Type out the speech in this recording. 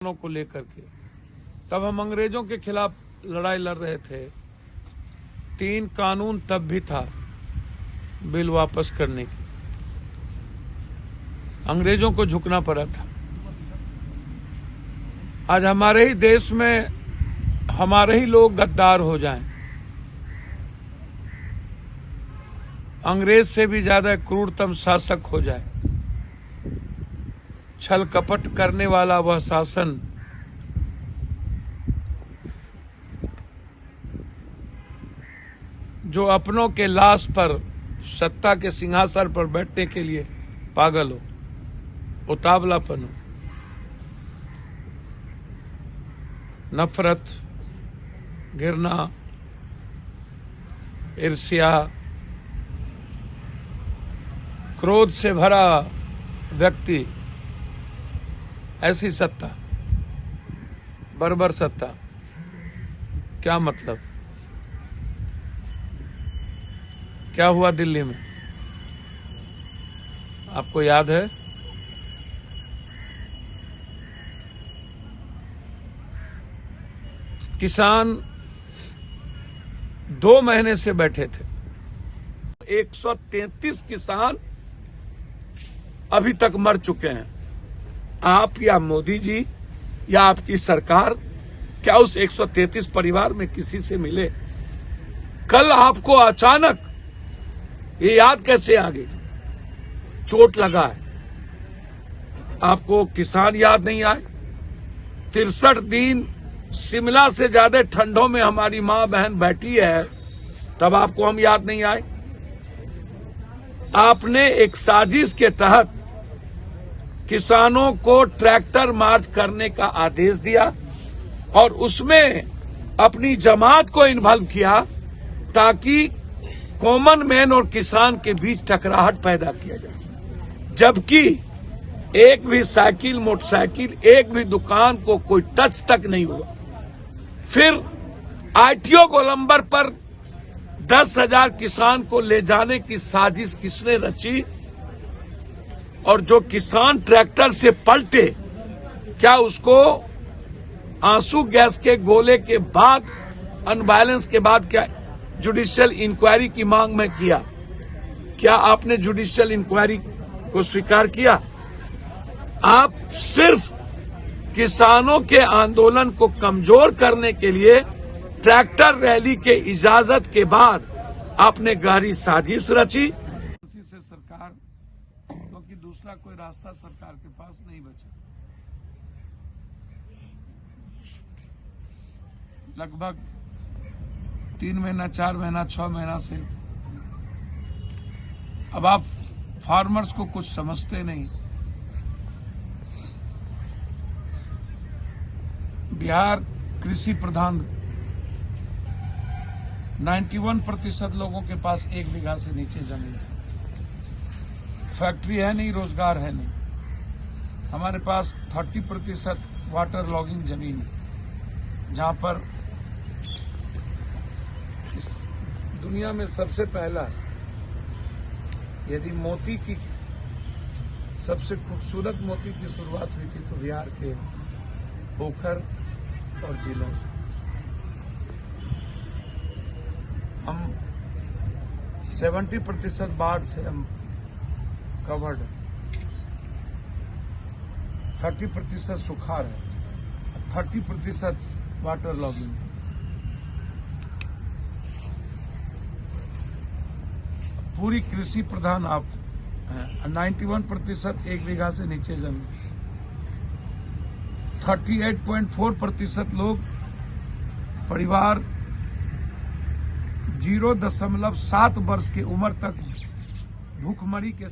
प्रश्नों को लेकर के। तब हम अंग्रेजों के खिलाफ लड़ाई लड़ रहे थे। 3 कानून तब भी था बिल वापस करने की। अंग्रेजों को झुकना पड़ा था। आज हमारे ही देश में हमारे ही लोग गद्दार हो जाएं, अंग्रेज से भी ज्यादा क्रूरतम शासक हो जाए, छल कपट करने वाला वह शासन जो अपनों के लाश पर सत्ता के सिंहासन पर बैठने के लिए पागल हो, उतावलापन हो, नफरत, घृणा, ईर्ष्या, क्रोध से भरा व्यक्ति, ऐसी सत्ता, बर्बर सत्ता, क्या मतलब? क्या हुआ दिल्ली में? आपको याद है? किसान 2 महीने से बैठे थे। 133 किसान अभी तक मर चुके हैं। आप या मोदी जी या आपकी सरकार क्या उस 133 परिवार में किसी से मिले? कल आपको अचानक ये याद कैसे आ गई? चोट लगा है, आपको किसान याद नहीं आए? 63 दिन शिमला से ज्यादा ठंडों में हमारी मां बहन बैठी है, तब आपको हम याद नहीं आए? आपने एक साजिश के तहत किसानों को ट्रैक्टर मार्च करने का आदेश दिया और उसमें अपनी जमात को इन्वॉल्व किया ताकि कॉमन मैन और किसान के बीच टकराहट पैदा किया जा सके। जबकि एक भी साइकिल, मोटरसाइकिल, एक भी दुकान को कोई टच तक नहीं हुआ। फिर आईटीओ गोलंबर पर 10,000 किसान को ले जाने की साजिश किसने रची? और जो किसान ट्रैक्टर से पलटे, क्या उसको आंसू गैस के गोले के बाद, अनबैलेंस के बाद क्या जुडिशियल इंक्वायरी की मांग में किया? क्या आपने जुडिशियल इंक्वायरी को स्वीकार किया? आप सिर्फ किसानों के आंदोलन को कमजोर करने के लिए ट्रैक्टर रैली के इजाजत के बाद आपने गहरी साजिश रची। इसी से सरकार, क्योंकि दूसरा कोई रास्ता सरकार के पास नहीं बचा। लगभग 3 महीना, 4 महीना, 6 महीना से अब आप फार्मर्स को कुछ समझते नहीं। बिहार कृषि प्रधान, 91% लोगों के पास 1 बीघा से नीचे जमीन है। फैक्ट्री है नहीं, रोजगार है नहीं। हमारे पास 30% वाटर लॉगिंग जमीन है, जहां पर इस दुनिया में सबसे पहला, यदि मोती की सबसे खूबसूरत मोती की शुरुआत हुई थी तो बिहार के पोखर और जिलों से। हम 70% बाढ़ से हम कवर्ड, 30% सुखाड़ है, 30% वाटर लॉगिंग। पूरी कृषि प्रधान आप हैं। 91% 1 बीघा से नीचे जमीन। 38.4% लोग परिवार 0.7 वर्ष की उम्र तक भूखमरी के